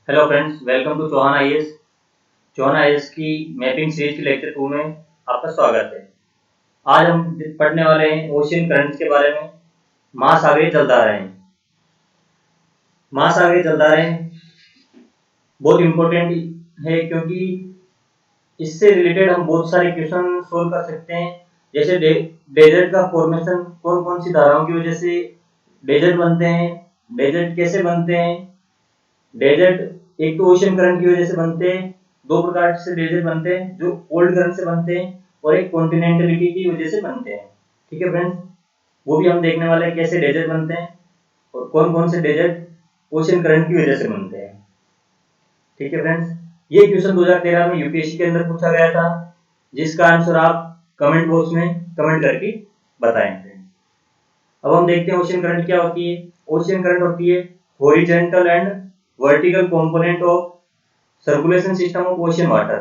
Hello friends, welcome to Chauhan IAS. Chauhan IAS की mapping series के lecture 2 में आपका स्वागत है। आज हम पढ़ने वाले हैं ओशियन करंट्स के बारे में। महासागरीय जलधाराएं बहुत इंपॉर्टेंट है क्योंकि इससे रिलेटेड हम बहुत सारे क्वेश्चन सोल्व कर सकते हैं। जैसे डेजर्ट का फॉर्मेशन कौन कौन सी धाराओं की वजह से डेजर्ट बनते हैं, डेजर्ट कैसे बनते हैं। डेजर्ट एक तो ओशियन करंट की वजह से बनते हैं, दो प्रकार से डेजर्ट बनते हैं, जो कोल्ड करंट से बनते हैं और एक कॉन्टिनेंटलिटी की वजह से बनते हैं। ठीक है फ्रेंड्स, वो भी हम देखने वाले हैं कैसे डेजर्ट बनते हैं और कौन कौन से डेजर्ट ओशियन करंट की वजह से बनते हैं। ठीक है फ्रेंड्स, ये क्वेश्चन 2013 में यूपीएससी के अंदर पूछा गया था, जिसका आंसर आप कमेंट बॉक्स में कमेंट करके बताएं। अब हम देखते हैं ओशियन करंट क्या होती है। ओशियन करंट होती है horizontal and vertical component of circulation system of ocean water.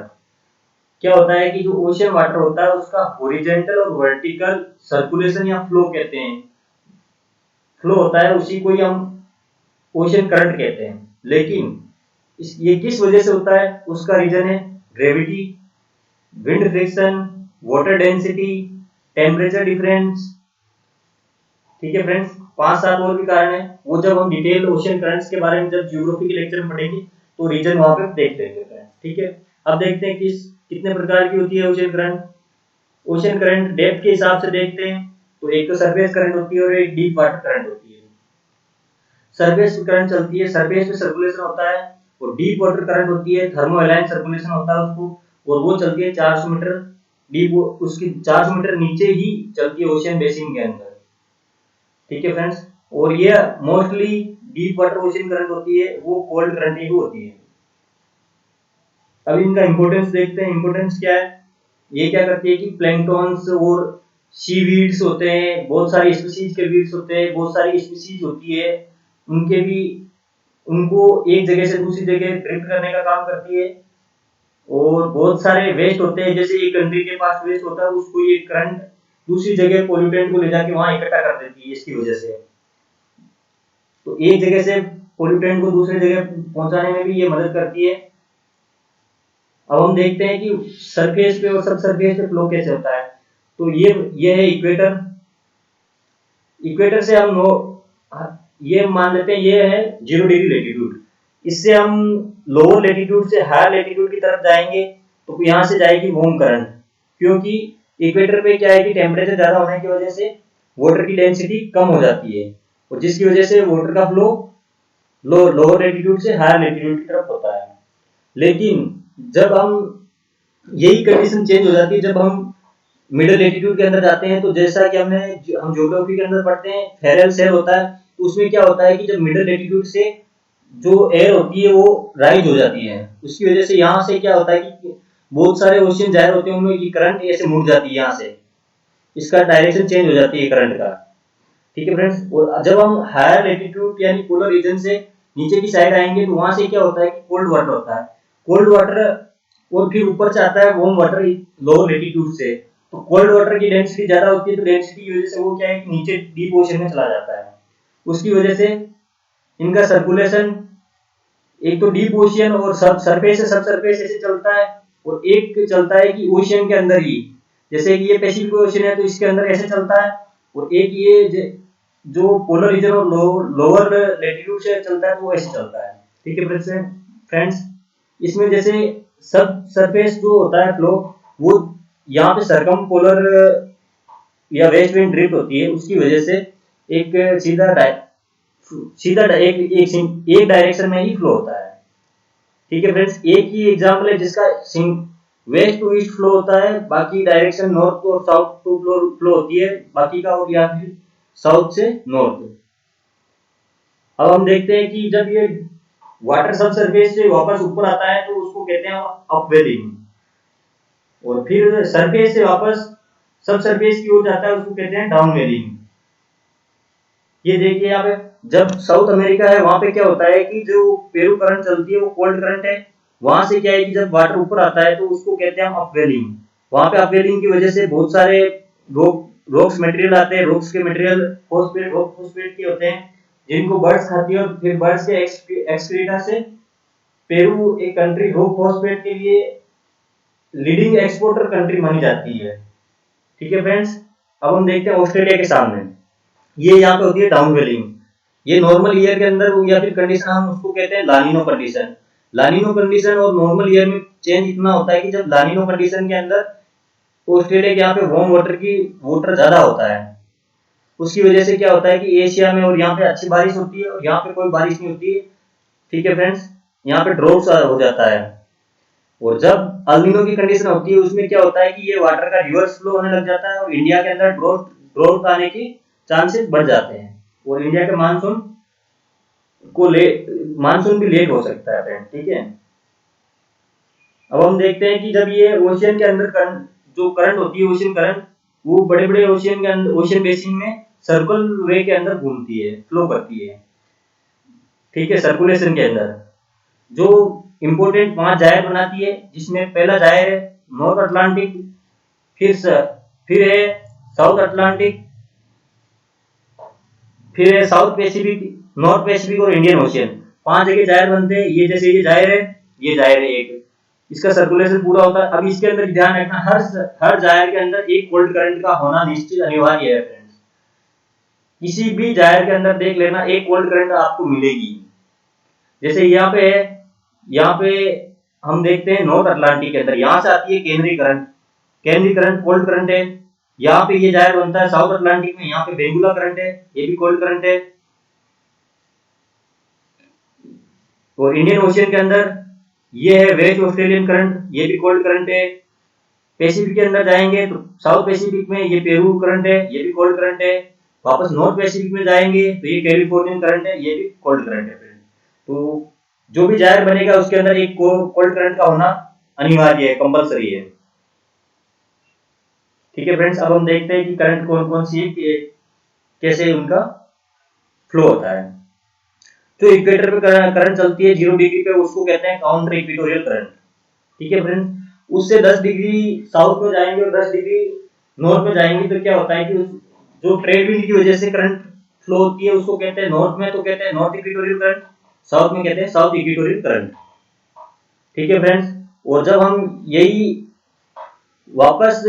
क्या होता है कि जो ओशियन वाटर होता है उसका हॉरिजॉन्टल और वर्टिकल सर्कुलेशन या फ्लो कहते हैं, फ्लो होता है, उसी को ही हम ओशियन करंट कहते हैं। लेकिन ये किस वजह से होता है, उसका रीजन है gravity, wind friction, water density, temperature difference. ठीक है फ्रेंड्स, 5-7 और भी कारण है, वो जब हम डिटेल ओशियन करंट्स के बारे में जब ज्योग्राफी के लेक्चर में पढ़ेंगे तो रीजन वहां पे देख लेंगे फ्रेंड्स। ठीक है, अब देखते हैं कितने प्रकार की होती है ocean current. Ocean current depth के हिसाब से देखते हैं तो एक तो सरफेस करंट होती है और एक डीप वाटर करंट होती है। सरफेस करंट चलती है, सरफेस पे सर्कुलेशन होता है, और डीप वाटर करंट होती है, थर्मो अलाइन सर्कुलेशन होता है उसको, और वो चलती है 400 मीटर डीप, उसकी 400 मीटर नीचे ही चलती है ओशियन बेसिन के अंदर। ठीक है फ्रेंड्स, और ये mostly deep water ocean current होती है, वो कोल्ड करंट ही होती है। अब इनका इंपॉर्टेंस देखते हैं, इंपॉर्टेंस क्या है। ये क्या करती है कि प्लैंक्टन्स और सीवीड्स होते हैं, बहुत सारी स्पीशीज के वीड्स होते हैं, बहुत सारी स्पीशीज होती है, उनके भी उनको एक जगह से दूसरी जगह ड्रिफ्ट करने का काम करती है। और बहुत सारे वेस्ट होते हैं, जैसे एक कंट्री के पास वेस्ट होता है, उसको ये करंट दूसरी जगह पोल्यूटेंट को ले जाके वहां इकट्ठा कर देती है इसकी वजह से। तो एक जगह से पोल्यूटेंट को दूसरी जगह पहुंचाने में भी ये मदद करती है। अब हम देखते हैं कि सरफेस पे और सब सरफेस पे फ्लो कैसे होता है। तो ये है इक्वेटर। इक्वेटर से हम ये मान लेते हैं ये है 0 डिग्री लेटीट्यूड। इससे हम लोअर लेटीट्यूड से हायर लेटीट्यूड की तरफ जाएंगे तो यहाँ से जाएगी वार्म करंट, क्योंकि इक्वेटर पे क्या है कि टेम्परेचर ज्यादा होने की वजह से वाटर की डेंसिटी कम हो जाती है, और जिसकी वजह से वाटर का फ्लो लोअर लेटीट्यूड से हायर लेटीट्यूड की तरफ होता है। लेकिन जब हम यही कंडीशन चेंज हो जाती है जब हम मिडिल लेटीट्यूड के अंदर जाते हैं। तो जैसा कि हम ज्योग्राफी के अंदर पढ़ते हैं, फेरल सेल होता है, तो उसमें क्या होता है कि जब मिडिल लेटीट्यूड से जो एयर होती है वो राइज हो जाती है, उसकी वजह से यहाँ से क्या होता है कि बहुत सारे ओशियन जाहिर होते हैं, उनमें करंट ऐसे मुड़ जाती है, यहाँ से इसका डायरेक्शन चेंज हो जाती है करंट का। ठीक है फ्रेंड्स, और जब हम हायर लेटीट्यूड यानी पोलर रीजन से नीचे की साइड आएंगे तो वहां से क्या होता है कि कोल्ड वाटर होता है, कोल्ड वाटर, और फिर ऊपर से आता है वार्म वाटर लोअर लेटीट्यूड से। तो कोल्ड वाटर की डेंसिटी ज्यादा होती है, तो डेंसिटी की वजह से वो क्या है कि नीचे डीप ओशन में चला जाता है। उसकी वजह से इनका सर्कुलेशन एक तो डीप ओशियन और सब सरफेस से सब सरफेस ऐसे चलता है, और एक चलता है कि ओशियन के अंदर ही, जैसे कि ये पैसिफिक ओशियन है तो इसके अंदर ऐसे चलता है, और एक ये जो पोलर रीजन और लोअर लेटीट्यूड से चलता है तो वो ऐसे चलता है। ठीक है फ्रेंड्स, इसमें जैसे सब सरफेस जो होता है फ्लो, वो यहाँ पे सरकम पोलर या वेस्ट विंड ड्रिफ्ट होती है, उसकी वजह से एक सीधा एक डायरेक्शन में ही फ्लो होता है। ठीक है फ्रेंड्स, एक ही एग्जांपल है जिसका वेस्ट टू ईस्ट फ्लो होता है, बाकी डायरेक्शन नॉर्थ और साउथ टू फ्लो होती है बाकी का, और या फिर साउथ से नॉर्थ। अब हम देखते हैं कि जब ये वाटर सब सरफेस से वापस ऊपर आता है तो उसको कहते हैं अपवेलिंग, और फिर सरफेस से वापस सब सरफेस की ओर जाता है उसको कहते हैं डाउनवेलिंग। ये देखिए यहाँ पे जब साउथ अमेरिका है वहां पे क्या होता है कि जो पेरू करंट चलती है वो कोल्ड करंट है, वहां से क्या है कि जब वाटर ऊपर आता है तो उसको कहते हैं अपवेलिंग। वहां पे अपवेलिंग की वजह से बहुत सारे रॉक्स मटेरियल आते हैं, रॉक्स के मटेरियल फॉस्फेट के होते हैं, जिनको बर्ड्स खाती है, और फिर बर्ड्स के एक्सक्रीटा से पेरू एक कंट्री रॉक फॉस्फेट के लिए लीडिंग एक्सपोर्टर कंट्री मानी जाती है। ठीक है फ्रेंड्स, अब हम देखते हैं ऑस्ट्रेलिया के सामने। ये यहाँ पे होती है डाउन वेलिंग। ये नॉर्मल ईयर के अंदर या फिर कंडीशन हम उसको कहते हैं लानिनो कंडीशन। लानिनो कंडीशन और नॉर्मल ईयर में चेंज इतना होता है कि जब लानिनो कंडीशन के अंदर ऑस्ट्रेलिया के यहाँ पे वार्म वाटर ज्यादा होता है, उसकी वजह से क्या होता है कि एशिया में और यहाँ पे अच्छी बारिश होती है और यहाँ पे कोई बारिश नहीं होती है। ठीक है फ्रेंड्स, यहाँ पे ड्रॉट हो जाता है। और जब अल नीनो की कंडीशन होती है उसमें क्या होता है कि ये वाटर का रिवर्स फ्लो होने लग जाता है और इंडिया के अंदर ड्रॉट आने के चांसेस बढ़ जाते हैं और इंडिया के मानसून भी लेट हो सकता है फ्रेंड। ठीक है, अब हम देखते हैं कि जब ये ओशियन के अंदर जो करंट होती है, ओशियन करंट, वो बड़े बड़े ओशियन के अंदर, ओशियन बेसिन में सर्कुलर वे के अंदर घूमती है, फ्लो करती है। ठीक है, सर्कुलेशन के अंदर जो इंपोर्टेंट 5 जायर बनाती है, जिसमें पहला जायर है नॉर्थ अटलांटिक, फिर है साउथ अटलांटिक, फिर है साउथ पैसिफिक, नॉर्थ पैसिफिक और इंडियन ओशियन। 5 जगह जायर बनते हैं। ये जैसे ये जायर है एक, इसका सर्कुलेशन पूरा होता है। अब इसके अंदर ध्यान रखना, हर जायर के अंदर एक कोल्ड करंट का होना निश्चित अनिवार्य है फ्रेंड्स। किसी भी जायर के अंदर देख लेना एक कोल्ड करंट आपको मिलेगी। जैसे यहाँ पे है, यहाँ पे हम देखते हैं नॉर्थ अटलांटिक के अंदर यहाँ से आती है केंद्रीय करंट कोल्ड करंट है। यहाँ पे ये जायर बनता है साउथ अटलांटिक में, यहाँ पे बेंगुला करंट है, ये भी कोल्ड करंट है। और इंडियन ओशियन के अंदर ये है वेस्ट ऑस्ट्रेलियन करंट, ये भी कोल्ड करंट है। पैसिफिक के अंदर जाएंगे तो साउथ पैसिफिक में ये पेरू करंट है, ये भी कोल्ड करंट है। वापस नॉर्थ पैसिफिक में जाएंगे तो ये कैलिफोर्नियन करंट है, ये भी कोल्ड करंट है। तो जो भी जायर बनेगा उसके अंदर एक कोल्ड करंट का होना अनिवार्य है, कंपलसरी है। ठीक है फ्रेंड्स, अब हम देखते हैं कि करंट कौन कौन सी है, कैसे उनका फ्लो होता है। जो इक्वेटर पे करंट चलती है 0 डिग्री पे, उसको कहते हैं काउंटर इक्वेटोरियल करंट। ठीक है फ्रेंड्स, उससे 10 डिग्री साउथ में जाएंगे और 10 डिग्री नॉर्थ में जाएंगे तो क्या होता है कि जो ट्रेड विंड की वजह से करंट फ्लो होती है उसको कहते हैं नॉर्थ में तो कहते हैं नॉर्थ इक्वेटोरियल करंट, साउथ में कहते हैं साउथ इक्वेटोरियल करंट। ठीक है फ्रेंड्स, और जब हम यही वापस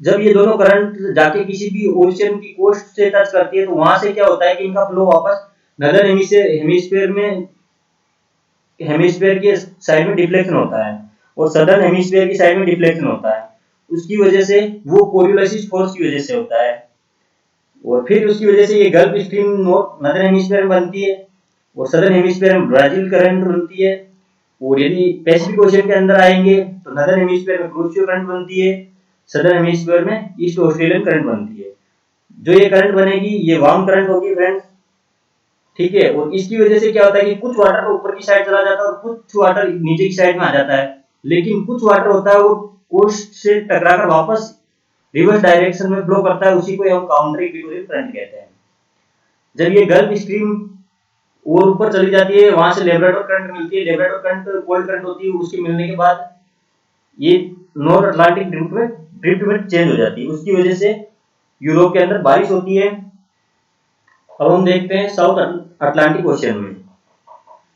जब ये दोनों करंट जाके किसी भी ओशियन की कोस्ट से टच करती है तो वहां से क्या होता है कि इनका फ्लो वापस नदर्न हेमिस्फीयर के साइड में डिफ्लेक्शन होता है और सदर्न हेमिस्फीयर की साइड में डिफ्लेक्शन होता है। उसकी वजह से वो कोरियोलिसिस फोर्स की वजह से होता है और फिर उसकी वजह से ये गल्फ स्ट्रीम नदर्न हेमिस्फीयर में बनती है और सदर्न हेमिस्फीयर में ब्राजील करंट बनती है। और यदि पैसिफिक ओशियन के अंदर आएंगे तो नदर्न हेमिस्फीयर में क्रूशियो करंट बनती है, सदर्न हेमिस्फीयर में ईस्ट ऑस्ट्रेलियन करंट बनती है। जो ये करंट बनेगी ये वार्म करंट होगी फ्रेंड्स। ठीक है, और इसकी वजह से क्या होता है कि कुछ वाटर ऊपर की साइड चला जाता है और कुछ वाटर नीचे की साइड में आ जाता है, लेकिन कुछ वाटर होता है वो कोस्ट से टकराकर वापस रिवर्स डायरेक्शन में फ्लो करता है, उसी को हम काउंटर इक्वेटोरियल करंट कहते हैं। जब ये गल्फ स्ट्रीम और ऊपर चली जाती है, वहां से लेब्राडोर करंट मिलती है, लेब्राडोर करंट कोल्ड करंट होती है, उसके मिलने के बाद ये नॉर्थ अटलांटिक ड्रिफ्ट में चेंज हो जाती है, उसकी वजह से यूरोप के अंदर बारिश होती है। अब हम देखते हैं साउथ अटलांटिक ओशियन में,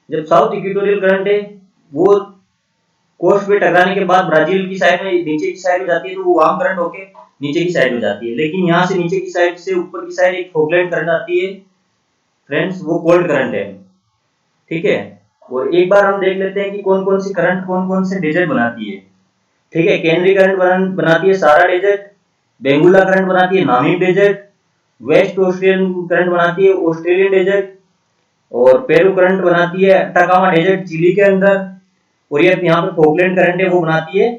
जब साउथ इक्वेटोरियल करंट है वो कोस्ट पे टकराने के बाद ब्राजील की साइड में नीचे की साइड में जाती है तो वो वार्म करंट होके नीचे की साइड में जाती है, लेकिन यहाँ से नीचे की साइड से ऊपर की साइड एक फॉकलैंड करंट आती है फ्रेंड्स, वो कोल्ड करंट है। ठीक है, और एक बार हम देख लेते हैं कि कौन कौन सी करंट कौन कौन से डेजर्ट बनाती है। ठीक है, केंद्रीय करंट बनाती है सारा डेजर्ट, बेंगुला करंट बनाती है Namib desert, west Australian current बनाती है ऑस्ट्रेलियन डेजर्ट, और पेरू करंट बनाती है अटाकामा डेजर्ट चिली के अंदर, और ये यहाँ पे फॉकलैंड करंट है वो बनाती है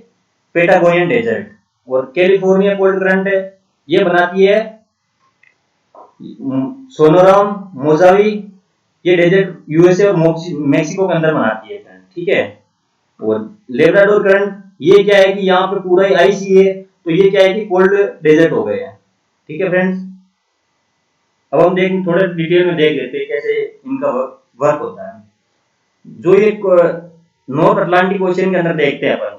पेटागोनियन डेजर्ट, और कैलिफोर्निया कोल्ड करंट है ये बनाती है सोनोराम मोजावी, ये डेजर्ट यूएसए और मेक्सिको के अंदर बनाती है। ठीक है, और लेब्राडोर करंट ये क्या है कि यहाँ पे पूरा आइस ही है तो ये क्या है कि कोल्ड डेजर्ट हो गए हैं। ठीक है फ्रेंड्स, अब हम थोड़े डिटेल में देख लेते हैं कैसे इनका वर्क होता है। जो ये नॉर्थ अटलांटिक ओशियन के अंदर देखते हैं अपन,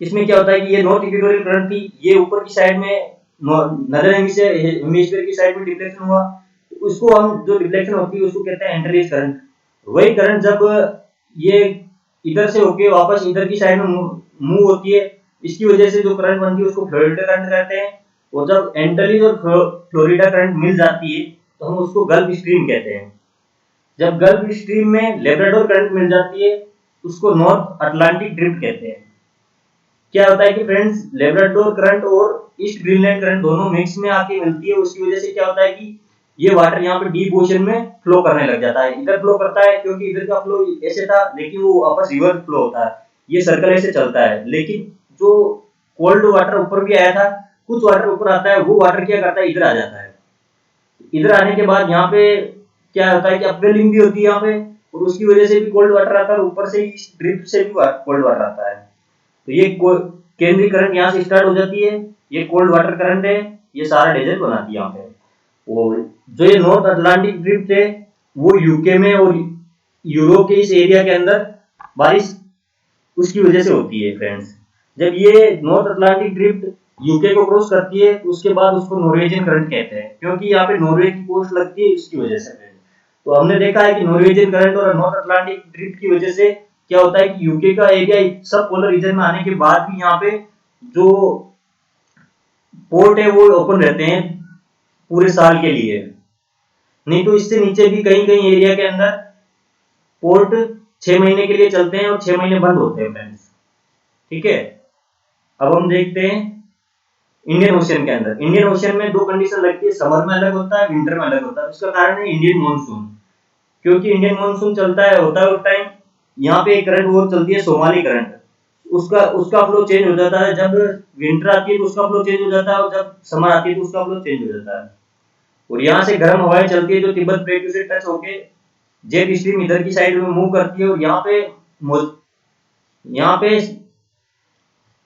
इसमें क्या होता है कि ये नॉर्थ इक्वेटोरियल करंट थी, ये ऊपर की साइड में नदर्न हेमिस्फीयर की साइड में डिफ्लेक्शन हुआ, उसको हम जो डिफ्लेक्शन होती है उसको कहते हैं एंटरलीच करंट। वही करंट जब ये इधर से होके वापस इधर की साइड में मूव होती है। इसकी वजह से जो करंट बनती है उसको फ्लोरिडा करंट कहते हैं। और जब एंटलीज और फ्लोरिडा करंट मिल जाती है तो हम उसको गल्फ स्ट्रीम कहते हैं। जब गल्फ स्ट्रीम में लेब्राडोर करंट मिल जाती है उसको नॉर्थ अटलांटिक ड्रिफ्ट कहते हैं। क्या होता है कि फ्रेंड्स, लेब्राडोर करंट और ईस्ट ग्रीनलैंड करंट दोनों मिक्स में आके मिलती है। उसकी वजह से क्या होता है कि ये वाटर यहाँ पे डीप ओशन में फ्लो करने लग जाता है। इधर फ्लो करता है क्योंकि इधर का फ्लो ऐसे था, लेकिन वो वापस रिवर्स फ्लो होता है। ये सर्कल ऐसे चलता है। लेकिन जो कोल्ड वाटर ऊपर भी आया था, कुछ वाटर ऊपर आता है, वो वाटर क्या करता है, इधर आ जाता है। इधर आने के बाद यहाँ पे क्या होता है कि अपवेलिंग भी होती है यहाँ पे, और उसकी वजह से भी कोल्ड वाटर आता है, ऊपर से इस ड्रिफ्ट से भी कोल्ड वाटर आता है। तो ये केंद्रीय करंट यहाँ से स्टार्ट हो जाती है। ये कोल्ड वाटर करंट है, ये सारा डेजर्ट बनाती है यहाँ पे। और जो ये नॉर्थ अटलांटिक ड्रिफ्ट है वो यूके में और यूरोप के इस एरिया के अंदर बारिश उसकी वजह से होती है फ्रेंड्स। जब ये नॉर्थ अटलांटिक ड्रिफ्ट यूके को क्रॉस करती है तो उसके बाद उसको नॉर्वेजियन करंट कहते हैं, क्योंकि यहाँ पे नॉर्वे की कोस्ट लगती है, इसकी वजह से। तो हमने देखा है कि नॉर्वेजियन करंट और नॉर्थ अटलांटिक ड्रिफ्ट की वजह से क्या होता है कि यूके का एरिया सब पोलर रीजन में आने के बाद भी यहाँ पे जो पोर्ट है वो ओपन रहते हैं पूरे साल के लिए। नहीं तो इससे नीचे भी कहीं कहीं एरिया के अंदर पोर्ट 6 महीने के लिए चलते हैं और 6 महीने बंद होते हैं फ्रेंड्स। ठीक है, अब हम देखते हैं इंडियन ओशन के अंदर। इंडियन ओशन में दो कंडीशन लगती है, समर में अलग होता है, विंटर में अलग होता है। उसका कारण है इंडियन मानसून। क्योंकि इंडियन मानसून चलता है होता है उस टाइम यहाँ पे एक करंट वो चलती है सोमाली करंट। उसका उसका फ्लो चेंज हो जाता है। जब विंटर आती है तो उसका फ्लो चेंज हो जाता है, और जब समर आती है तो उसका फ्लो चेंज हो जाता है। और यहाँ से गर्म हवाएं चलती है जो तिब्बत प्लेटू से टच होके जेट स्ट्रीम इधर की साइड में मूव करती है, और यहाँ पे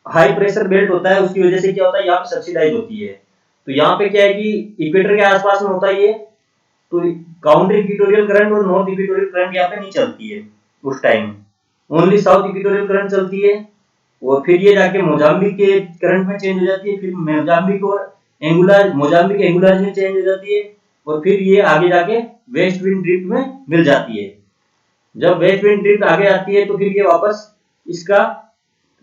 हाई प्रेशर बेल्ट होता है। उसकी वजह से क्या होता है, यहाँ पे सब्सिडाइज होती है। तो यहाँ पे क्या है कि इक्वेटर के आसपास में होता है ये, तो काउंटर इक्वेटोरियल करंट और नॉर्थ इक्वेटोरियल करंट यहाँ पे नहीं चलती है उस time. Only south equatorial current चलती है, और फिर ये जाके मोजाम्बिक के करंट में चेंज हो जाती है। फिर मोजाम्बिक और मोजाम्बिक एंगुलाज में चेंज हो जाती है, और फिर ये आगे जाके वेस्ट विंड ड्रिफ्ट में मिल जाती है। जब वेस्ट विंड ड्रिफ्ट आगे आती है तो फिर ये वापस इसका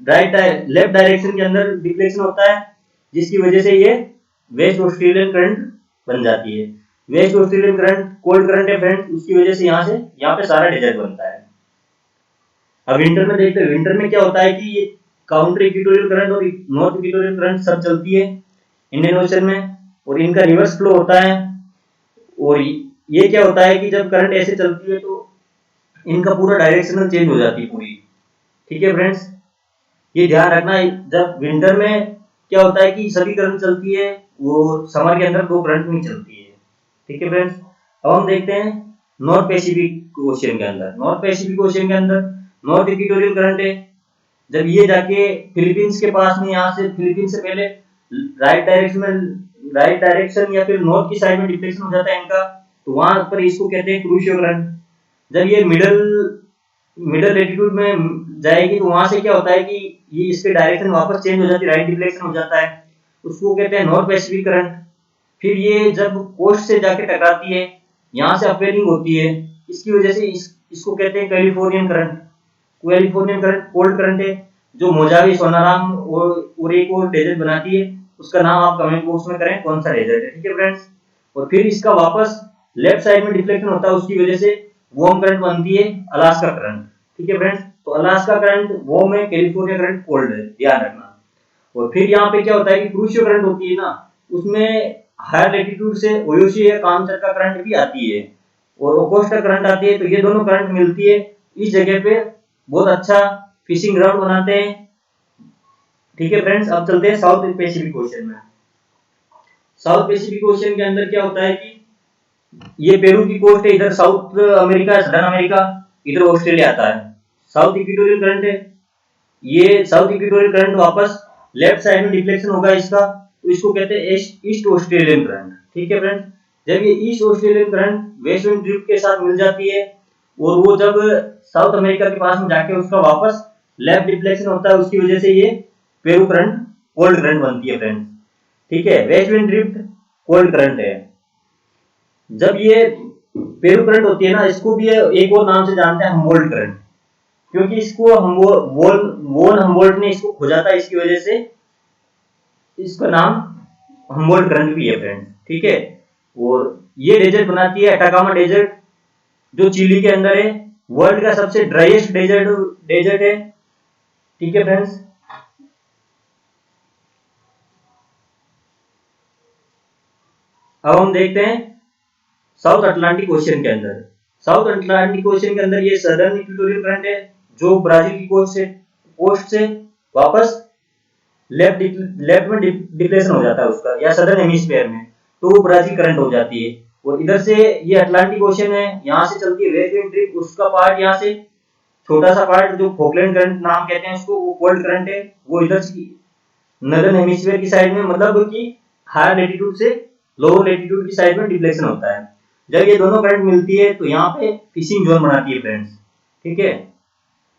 लेफ्ट डायरेक्शन के अंदर डिफ्लेक्शन होता है, जिसकी वजह से ये वेस्ट ऑस्ट्रेलियन करंट बन जाती है। Waste Australian current cold current है फ्रेंड्स, उसकी वजह से यहाँ पे सारा डेजर्ट बनता है। अब विंटर में देखते हैं, विंटर में क्या होता है कि ये काउंटर इक्वेटोरियल करंट और नॉर्थ इक्वेटोरियल करंट सब चलती है इंडियन ओशन में, और इनका रिवर्स फ्लो होता है। और ये क्या होता है कि जब करंट ऐसे चलती है तो इनका पूरा डायरेक्शनल चेंज हो जाती है पूरी। ठीक है फ्रेंड्स, ये ध्यान रखना। जब विंटर में क्या होता है कि सभी करंट चलती है, वो समर के अंदर दो करंट नहीं चलती है। ठीक है फ्रेंड्स, अब हम देखते हैं नॉर्थ पैसिफिक ओशियन के अंदर। नॉर्थ पैसिफिक ओशियन के अंदर नॉर्थ इक्वेटोरियल करंट है। जब ये जाके फिलीपींस के पास में, यहाँ से फिलीपींस से पहले राइट डायरेक्शन या फिर नॉर्थ की साइड में डिफ्लेक्शन हो जाता है इनका, तो वहां पर इसको कहते हैं क्रूशियो करंट। जब ये मिडल लेटीट्यूड में जाएगी तो वहां से क्या होता है कि ये इसके डायरेक्शन वापस चेंज हो जाती है, राइट डिफ्लेक्शन हो जाता है, उसको कहते हैं नॉर्थ पैसिफिक करंट। फिर ये जब कोस्ट से जाके टकराती है, यहाँ से अपवेलिंग होती है, इसकी वजह से इसको कहते हैं Californian current. Californian current cold current है, जो मोजावे, सोनाराम और एक और डेजर्ट बनाती है। उसका नाम आप कमेंट बॉक्स में करें कौन सा डेजर्ट है। ठीक है फ्रेंड्स, और फिर इसका वापस लेफ्ट साइड में डिफ्लेक्शन होता है, उसकी वजह से वार्म करंट बनती है अलास्का करंट। ठीक है फ्रेंड्स, तो अलास्का करंट वार्म है, कैलिफोर्निया करंट कोल्ड है, ध्यान रखना। और फिर यहाँ पे क्या होता है कि क्रूशियो करंट होती है ना, उसमें हायर लेटीट्यूड से ओयोशी या कामचक्का करंट भी आती है, और ओकोस्टा करंट आती है। तो ये दोनों करंट मिलती है इस जगह पे, बहुत अच्छा फिशिंग ग्राउंड बनाते हैं। ठीक है फ्रेंड्स, अब चलते हैं साउथ पैसिफिक ओशन में। साउथ पैसिफिक ओशन के अंदर क्या होता है कि ये पेरू की कोस्ट है, इधर साउथ अमेरिका, सदर्न अमेरिका, इधर ऑस्ट्रेलिया आता है। साउथ इक्वेटोरियल करंट है, ये साउथ इक्वेटोरियल करंट वापस लेफ्ट साइड में डिफ्लेक्शन होगा इसका, तो इसको कहते हैं ईस्ट ऑस्ट्रेलियन करंट। ठीक है फ्रेंड्स, जब ये east Australian current west wind drift के साथ मिल जाती है, और वो जब साउथ अमेरिका के पास में जाके उसका वापस लेफ्ट डिफ्लेक्शन होता है, उसकी वजह से ये पेरू करंट कोल्ड करंट बनती है फ्रेंड्स। ठीक है, west wind drift cold current है। जब ये पेरू करंट होती है ना, इसको भी एक और नाम से जानते हैं हम्बोल्ट करंट। क्योंकि इसको हम वोन हम्बोल्ट ने इसको खोजा था, इसकी वजह से इसका नाम हम्बोल्ट करंट भी है फ्रेंड्स, ठीक है। और ये डेजर्ट बनाती है अटाकामा डेजर्ट, जो चिली के अंदर है, वर्ल्ड का सबसे ड्राइएस्ट डेजर्ट है, ठीक है फ्रेंड्स। अब हम देखते हैं साउथ अटलांटिक ओशियन के अंदर। साउथ अटलांटिक ओशियन के अंदर ये सदर्न इक्वेटोरियल करंट है, जो ब्राजील की कोस्ट से वापस लेफ्ट में डिप्रेशन हो जाता है उसका, या सदर्न हेमिस्फीयर में, तो वो ब्राजील करंट हो जाती है। और इधर से ये अटलांटिक ओशियन है, यहाँ से चलती है वेस्ट विंड ड्रिफ्ट, उसका पार्ट यहाँ से छोटा सा पार्ट जो फोकलैंड करंट नाम कहते हैं उसको, वो कोल्ड करंट है, वो इधर से नॉर्दर्न हेमिस्फीयर की साइड में, मतलब कि हायर लेटीट्यूड से लोअर लेटीट्यूड की साइड में डिफ्लेक्शन होता है। जब ये दोनों करंट मिलती है तो यहाँ पे फिशिंग जोन बनाती है फ्रेंड्स, ठीक है,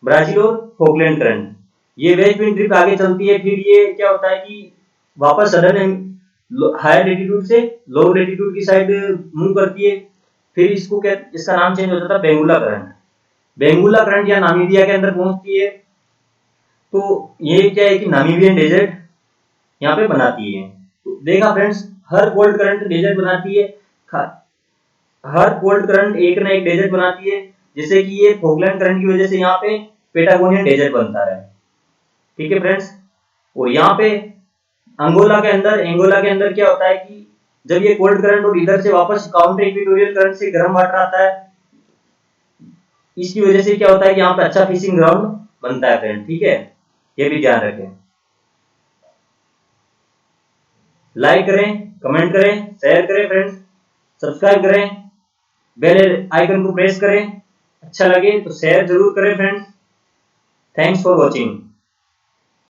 ब्राजील और फोकलैंड करंट। ये वेस्ट विंड ड्रिफ्ट आगे चलती है, फिर ये क्या होता है कि वापस सडन हायर लेटीट्यूड से लोअर लेटीट्यूड की साइड मूव करती है, फिर इसको क्या, इसका नाम चेंज हो जाता है बेंगुला करंट। बेंगुला करंट या नामीबिया के अंदर पहुंचती है, तो ये क्या है कि नामीबियन डेजर्ट यहाँ पे बनाती है। तो देखा फ्रेंड्स, हर कोल्ड करंट डेजर्ट बनाती है, हर कोल्ड करंट एक ना एक डेजर्ट बनाती है, जैसे कि ये फोकलैंड करंट की वजह से यहाँ पे पेटागोनियन डेजर्ट बनता है, ठीक है फ्रेंड्स। और यहाँ पे एंगोला के अंदर क्या होता है कि जब ये कोल्ड करंट और इधर से वापस काउंटर इक्वेटोरियल करंट से गर्म वाटर आता है, इसकी वजह से क्या होता है कि यहाँ पे अच्छा फिशिंग ग्राउंड बनता है फ्रेंड, ठीक है, ये भी ध्यान रखें। लाइक करें, कमेंट करें, शेयर करें फ्रेंड्स, सब्सक्राइब करें, बेल आइकन को प्रेस करें, अच्छा लगे तो शेयर जरूर करें फ्रेंड्स। Thanks for watching.